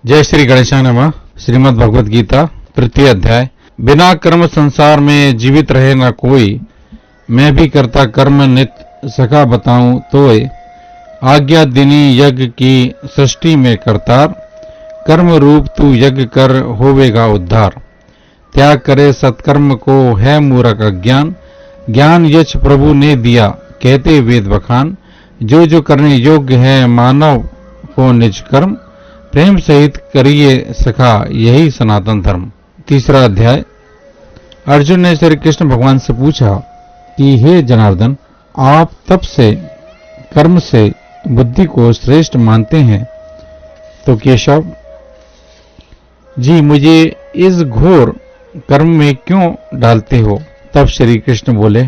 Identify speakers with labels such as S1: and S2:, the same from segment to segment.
S1: जय श्री गणेशाय नमः। श्रीमद् भगवद गीता तृतीय अध्याय। बिना कर्म संसार में जीवित रहे न कोई, मैं भी करता कर्म नित सखा बताऊं तोय। आज्ञा दिनी यज्ञ की सृष्टि में करतार, कर्म रूप तू यज्ञ कर होवेगा उद्धार। त्याग करे सत्कर्म को है मूरख अज्ञान, ज्ञान यश प्रभु ने दिया कहते वेद बखान। जो जो करने योग्य है मानव को निज कर्म, प्रेम सहित करिए सखा यही सनातन धर्म। तीसरा अध्याय। अर्जुन ने श्री कृष्ण भगवान से पूछा कि हे जनार्दन, आप तप से कर्म से बुद्धि को श्रेष्ठ मानते हैं तो केशव जी मुझे इस घोर कर्म में क्यों डालते हो? तब श्री कृष्ण बोले,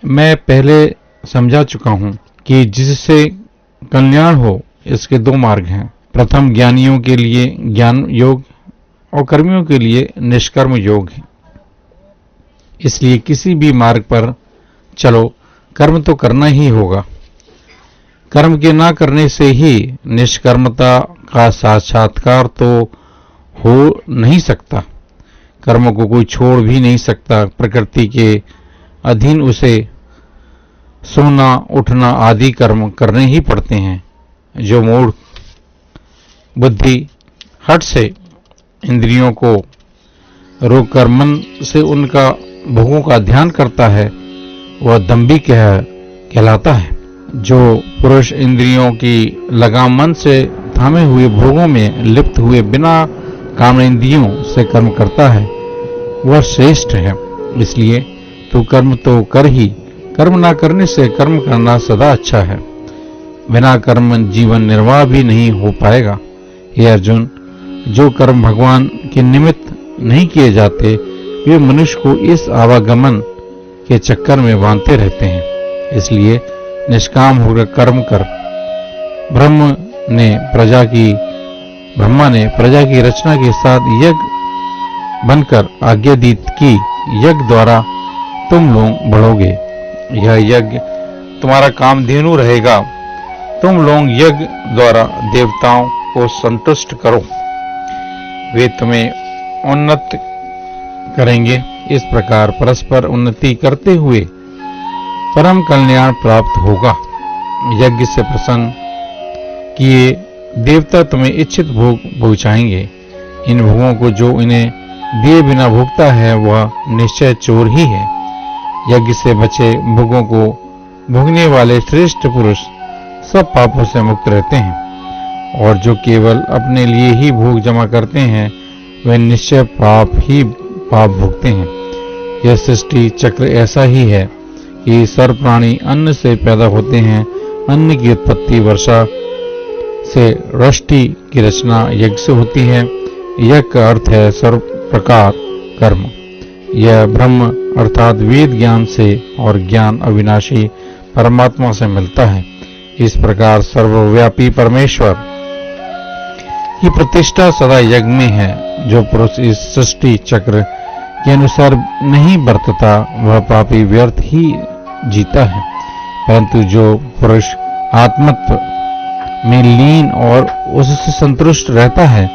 S1: मैं पहले समझा चुका हूं कि जिससे कल्याण हो इसके दो मार्ग हैं। प्रथम ज्ञानियों के लिए ज्ञान योग और कर्मियों के लिए निष्कर्म योग है। इसलिए किसी भी मार्ग पर चलो, कर्म तो करना ही होगा। कर्म के ना करने से ही निष्कर्मता का साक्षात्कार तो हो नहीं सकता। कर्म को कोई छोड़ भी नहीं सकता। प्रकृति के अधीन उसे सोना उठना आदि कर्म करने ही पड़ते हैं। जो मूढ़ बुद्धि हट से इंद्रियों को रोककर मन से उनका भोगों का ध्यान करता है, वह दंभी कहलाता है। जो पुरुष इंद्रियों की लगाम मन से थामे हुए भोगों में लिप्त हुए बिना कामेंद्रियों से कर्म करता है, वह श्रेष्ठ है। इसलिए तू कर्म तो कर ही, कर्म ना करने से कर्म करना सदा अच्छा है। बिना कर्म जीवन निर्वाह भी नहीं हो पाएगा। हे अर्जुन, जो कर्म भगवान के निमित्त नहीं किए जाते, वे मनुष्य को इस आवागमन के चक्कर में बांधते रहते हैं। इसलिए निष्काम होकर कर्म कर। ब्रह्मा ने प्रजा की रचना के साथ यज्ञ बनकर आज्ञा दी कि यज्ञ द्वारा तुम लोग बढ़ोगे। यह यज्ञ तुम्हारा कामधेनु रहेगा। तुम लोग यज्ञ द्वारा देवताओं को संतुष्ट करो, वे तुम्हें उन्नत करेंगे। इस प्रकार परस्पर उन्नति करते हुए परम कल्याण प्राप्त होगा। यज्ञ से प्रसन्न किए देवता तुम्हें इच्छित भोग पहुंचाएंगे। इन भोगों को जो इन्हें दिए बिना भोगता है वह निश्चय चोर ही है। यज्ञ से बचे भोगों को भोगने वाले श्रेष्ठ पुरुष सब पापों से मुक्त रहते हैं, और जो केवल अपने लिए ही भोग जमा करते हैं वे निश्चय पाप भोगते हैं। यह सृष्टि चक्र ऐसा ही है कि सर्व प्राणी अन्न से पैदा होते हैं। अन्न की उत्पत्ति वर्षा से, वृष्टि की रचना यज्ञ से होती है। यज्ञ का अर्थ है सर्व प्रकार कर्म। यह ब्रह्म अर्थात वेद ज्ञान से, और ज्ञान अविनाशी परमात्मा से मिलता है। इस प्रकार सर्वव्यापी परमेश्वर की प्रतिष्ठा सदा यज्ञ में है। जो पुरुष इस सृष्टि चक्र के अनुसार नहीं बरतता वह पापी व्यर्थ ही जीता है। परंतु जो पुरुष आत्मत्व में लीन और उससे संतुष्ट रहता है,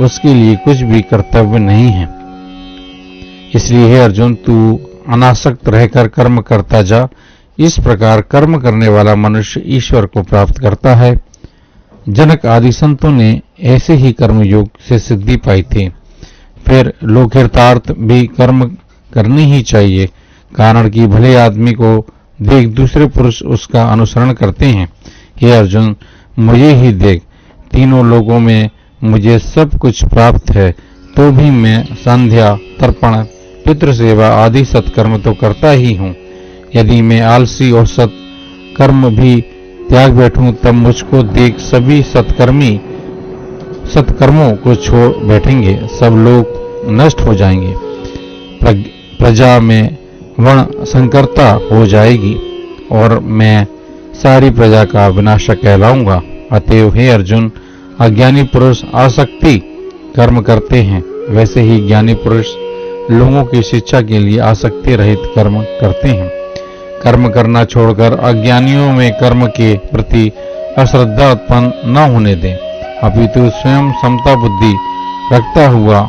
S1: उसके लिए कुछ भी कर्तव्य नहीं है। इसलिए हे अर्जुन, तू अनासक्त रहकर कर्म करता जा। इस प्रकार कर्म करने वाला मनुष्य ईश्वर को प्राप्त करता है। जनक आदि संतों ने ऐसे ही कर्म योग से सिद्धि पाई थी। फिर लोकहितार्थ भी कर्म करनी ही चाहिए, कारण कि भले आदमी को देख दूसरे पुरुष उसका अनुसरण करते हैं। हे अर्जुन, मुझे ही देख, तीनों लोगों में मुझे सब कुछ प्राप्त है, तो भी मैं संध्या, तर्पण, पितृ सेवा आदि सत्कर्म तो करता ही हूँ। यदि मैं आलसी और सत्कर्म भी त्याग बैठूं, तब मुझको देख सभी सत्कर्मों को छोड़ बैठेंगे। सब लोग नष्ट हो जाएंगे। प्रजा में वर्ण संकरता हो जाएगी और मैं सारी प्रजा का विनाशक कहलाऊंगा। अतएव हे अर्जुन, अज्ञानी पुरुष आसक्ति कर्म करते हैं, वैसे ही ज्ञानी पुरुष लोगों की शिक्षा के लिए आसक्ति रहित कर्म करते हैं। कर्म करना छोड़कर अज्ञानियों में कर्म के प्रति अश्रद्धा उत्पन्न न होने दें। अपितु स्वयं समता बुद्धि रखता हुआ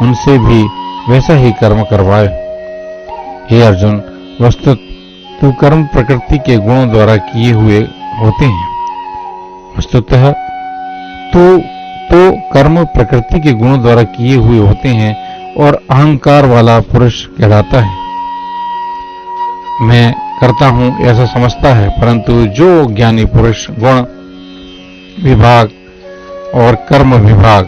S1: उनसे भी वैसा ही कर्म करवाए। हे अर्जुन, वस्तुतः कर्म प्रकृति के गुणों द्वारा किए हुए होते हैं। वस्तुतः तो कर्म प्रकृति के गुणों द्वारा किए हुए होते हैं और अहंकार वाला पुरुष कहलाता है। मैं करता हूं ऐसा समझता है, परंतु जो ज्ञानी पुरुष गुण विभाग और कर्म विभाग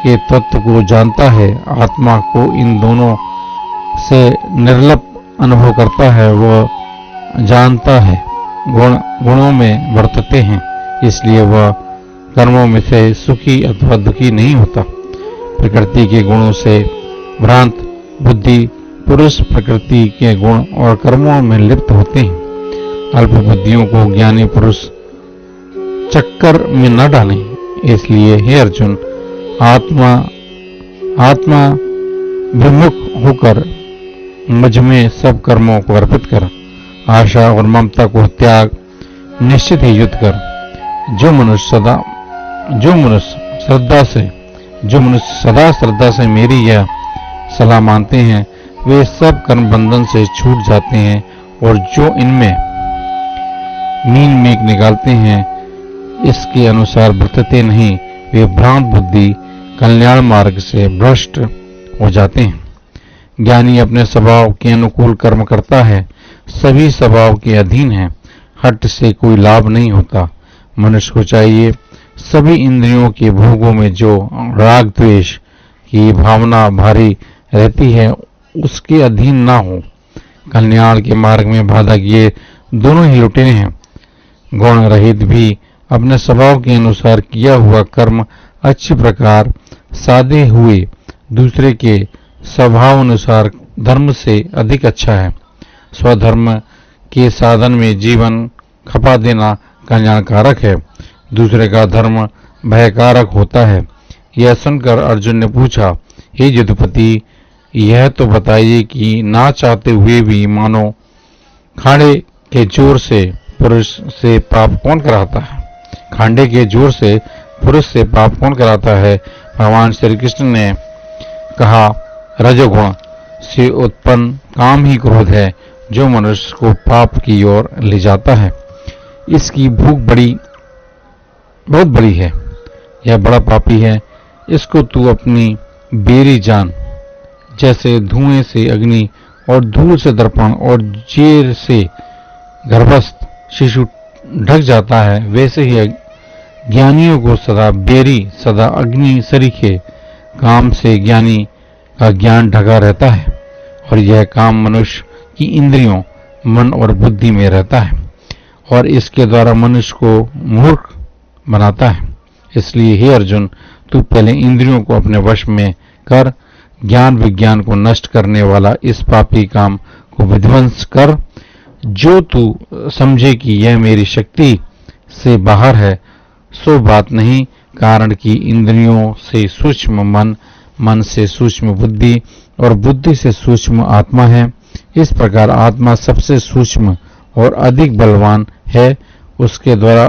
S1: के तत्व को जानता है, आत्मा को इन दोनों से निर्लिप्त अनुभव करता है, वह जानता है गुणों में वर्तते हैं, इसलिए वह कर्मों में से सुखी अथवा दुखी नहीं होता। प्रकृति के गुणों से भ्रांत बुद्धि पुरुष प्रकृति के गुण और कर्मों में लिप्त होते हैं। अल्प बुद्धियों को ज्ञानी पुरुष चक्कर में न डालें। इसलिए हे अर्जुन, आत्मा विमुख होकर मुझ में सब कर्मों को अर्पित कर, आशा और ममता को त्याग निश्चित ही युद्ध कर। जो मनुष्य सदा श्रद्धा से मेरी यह सलाह मानते हैं, वे सब कर्म बंधन से छूट जाते हैं, और जो इनमें मीन मेघ निकालते हैं, इसके अनुसार बरतते नहीं, वे भ्रांत बुद्धि कल्याण मार्ग से भ्रष्ट हो जाते हैं। ज्ञानी अपने स्वभाव के अनुकूल कर्म करता है, सभी स्वभाव के अधीन है, हट से कोई लाभ नहीं होता। मनुष्य को चाहिए सभी इंद्रियों के भोगों में जो राग द्वेष की भावना भारी रहती है, उसके अधीन ना हो। कल्याण के मार्ग में बाधक ये दोनों ही लुटेरे हैं। गुण रहित भी अपने स्वभाव के अनुसार किया हुआ कर्म अच्छी प्रकार साधे हुए दूसरे के स्वभाव अनुसार धर्म से अधिक अच्छा है। स्वधर्म के साधन में जीवन खपा देना कल्याणकारक है, दूसरे का धर्म भयकारक होता है। यह सुनकर अर्जुन ने पूछा, हे युधिपति, यह तो बताइए कि ना चाहते हुए भी मानो खांडे के जोर से पुरुष से पाप कौन कराता है? खांडे के जोर से पुरुष से पाप कौन कराता है? भगवान श्री कृष्ण ने कहा, रजोगुण से उत्पन्न काम ही क्रोध है, जो मनुष्य को पाप की ओर ले जाता है। इसकी भूख बहुत बड़ी है, यह बड़ा पापी है। इसको तू अपनी बेरी जान। जैसे धुएं से अग्नि और धूल से दर्पण और जेर से गर्भस्थ शिशु ढक जाता है, वैसे ही ज्ञानियों को सदा बेरी सदा अग्नि सरीखे काम से ज्ञानी का ज्ञान ढका रहता है, और यह काम मनुष्य की इंद्रियों मन और बुद्धि में रहता है, और इसके द्वारा मनुष्य को मूर्ख बनाता है। इसलिए हे अर्जुन, तू पहले इंद्रियों को अपने वश में कर, ज्ञान विज्ञान को नष्ट करने वाला इस पापी काम को विध्वंस कर। जो तू समझे कि यह मेरी शक्ति से बाहर है, सो बात नहीं, कारण कि इंद्रियों से सूक्ष्म मन, मन से सूक्ष्म बुद्धि और बुद्धि से सूक्ष्म आत्मा है। इस प्रकार आत्मा सबसे सूक्ष्म और अधिक बलवान है। उसके द्वारा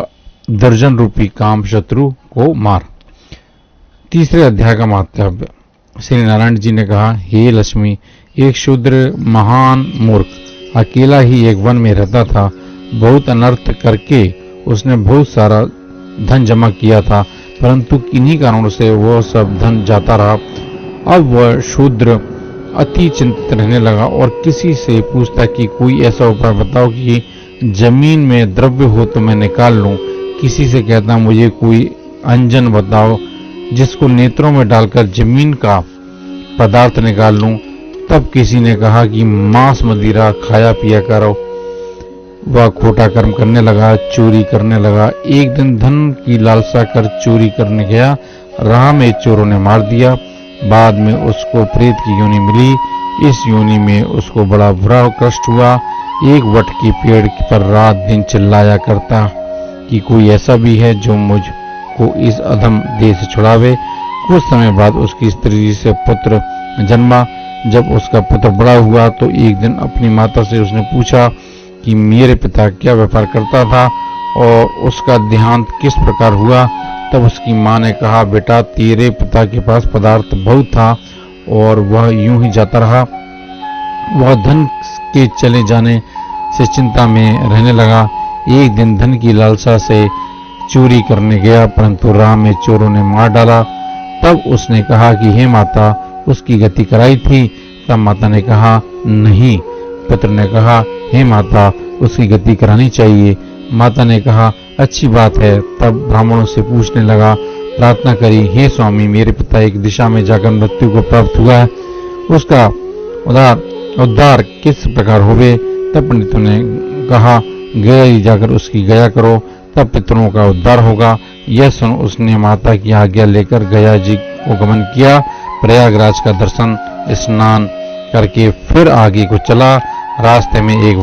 S1: दर्जन रूपी काम शत्रु को मार। तीसरे अध्याय का महात्म्य। श्री नारायण जी ने कहा, हे लक्ष्मी, एक शूद्र महान मूर्ख अकेला ही एक वन में रहता था। बहुत अनर्थ करके उसने बहुत सारा धन जमा किया था, परंतु किन्हीं कारणों से वह सब धन जाता रहा। अब वह शूद्र अति चिंतित रहने लगा और किसी से पूछता कि कोई ऐसा उपाय बताओ कि जमीन में द्रव्य हो तो मैं निकाल लूं। किसी से कहता, मुझे कोई अंजन बताओ जिसको नेत्रों में डालकर जमीन का पदार्थ निकाल लूं। तब किसी ने कहा कि मांस मदिरा खाया पिया करो। वह खोटा कर्म करने लगा, चोरी करने लगा। एक दिन धन की लालसा कर चोरी करने गया, राह में चोरों ने मार दिया। बाद में उसको प्रेत की योनि मिली। इस योनि में उसको बड़ा बुरा कष्ट हुआ। एक वट के पेड़ पर रात दिन चिल्लाया करता कि कोई ऐसा भी है जो मुझको इस अधम देह से छुड़ावे। कुछ समय बाद उसकी स्त्री से पुत्र जन्मा। जब उसका पुत्र बड़ा हुआ तो एक दिन अपनी माता से उसने पूछा कि मेरे पिता क्या व्यापार करता था। और उसका देहांत किस प्रकार हुआ। तब उसकी माँ ने कहा, बेटा तेरे पिता के पास पदार्थ बहुत था और वह यूं ही जाता रहा। वह धन के चले जाने से चिंता में रहने लगा। एक दिन धन की लालसा से चोरी करने गया, परंतु राह में चोरों ने मार डाला। तब उसने कहा कि हे माता, उसकी गति कराई थी। तब माता ने कहा, नहीं। पुत्र ने कहा, हे माता, उसकी गति करानी चाहिए। माता ने कहा, अच्छी बात है। तब ब्राह्मणों से पूछने लगा, प्रार्थना करी, हे स्वामी, मेरे पिता एक दिशा में जाकर मृत्यु को प्राप्त हुआ है, उसका उद्धार किस प्रकार होवे। तब पंडितों ने कहा, गया ही जाकर उसकी गया करो, तब पितरों का उद्धार होगा। यह सुन उसने माता की आज्ञा लेकर गया जी को गमन किया। प्रयागराज का दर्शन स्नान करके फिर आगे को चला। रास्ते में एक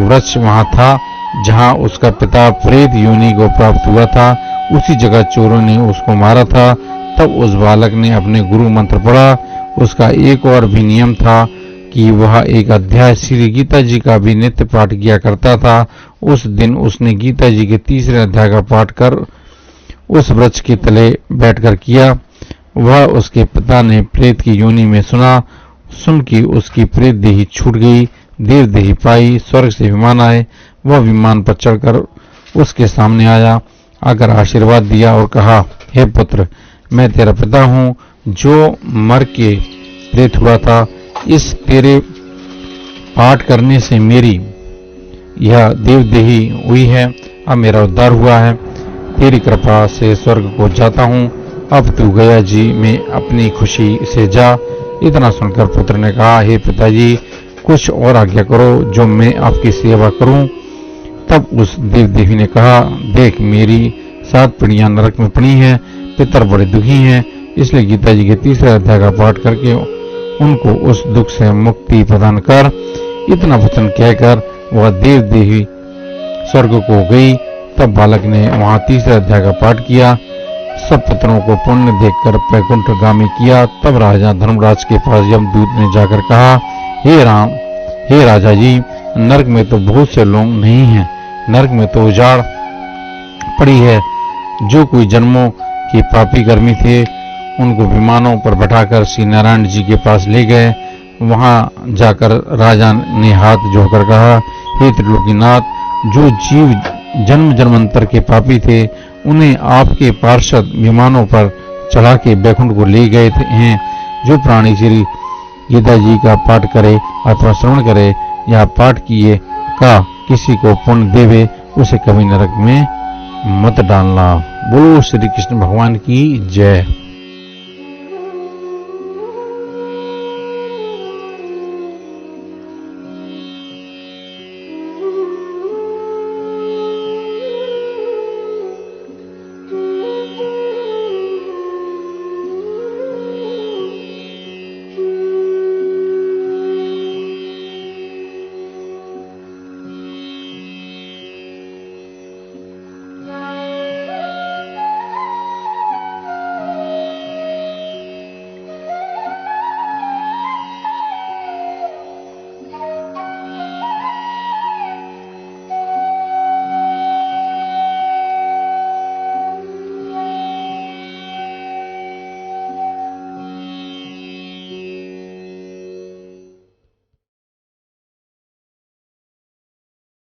S1: वृक्ष वहां था जहां उसका पिता प्रेत योनि को प्राप्त हुआ था। उसी जगह चोरों ने उसको मारा था। तब उस बालक ने अपने गुरु मंत्र पढ़ा। उसका एक और भी नियम था कि वह एक अध्याय श्री गीता जी का भी नित्य पाठ किया करता था। उस दिन उसने गीता जी के तीसरे अध्याय का पाठ कर उस वृक्ष के तले बैठकर किया। वह उसके पिता ने प्रेत की योनि में सुन कि उसकी प्रेत देही छूट गई, देव देही पाई। स्वर्ग से विमान आए। वह विमान पर चढ़कर उसके सामने आकर आशीर्वाद दिया और कहा, हे पुत्र, मैं तेरा पिता हूँ जो मर के प्रेत हुआ था। इस तेरे पाठ करने से मेरी यह देवदेही हुई है। अब मेरा उद्धार हुआ है। तेरी कृपा से स्वर्ग को जाता हूँ। अब तू गया जी में अपनी खुशी से जा। इतना सुनकर पुत्र ने कहा, हे पिताजी, कुछ और आज्ञा करो जो मैं आपकी सेवा करूं। तब उस देवदेवी ने कहा, देख, मेरी 7 पीढ़ियां नरक में पड़ी हैं। पितर बड़े दुखी हैं, इसलिए गीता जी के तीसरे अध्याय का पाठ करके उनको उस दुख से मुक्ति प्रदान कर। इतना वचन कहकर वह देवदेवी स्वर्ग को गई। तब बालक ने वहां तीसरे अध्याय का पाठ किया। सब पुत्रों को पुण्य देखकर वैकुंठगामी किया। तब राजा धर्मराज के पास यमदूत ने जाकर कहा, हे राजा जी, नरक में तो बहुत से लोग नहीं हैं। नरक में तो उजाड़ पड़ी है। जो कोई जन्मों के पापी कर्मी थे उनको विमानों पर बैठाकर श्री नारायण जी के पास ले गए। वहां जाकर राजा ने हाथ जोड़कर कहा, हे त्रिलोकीनाथ, जो जीव जन्म जन्मांतर के पापी थे उन्हें आपके पार्षद विमानों पर चढ़ा के बैकुंठ को ले गए हैं। जो प्राणी श्री गीता जी का पाठ करे अथवा श्रवण करे या पाठ किए का किसी को पुण्य देवे, उसे कभी नरक में मत डालना। बोलो श्री कृष्ण भगवान की जय।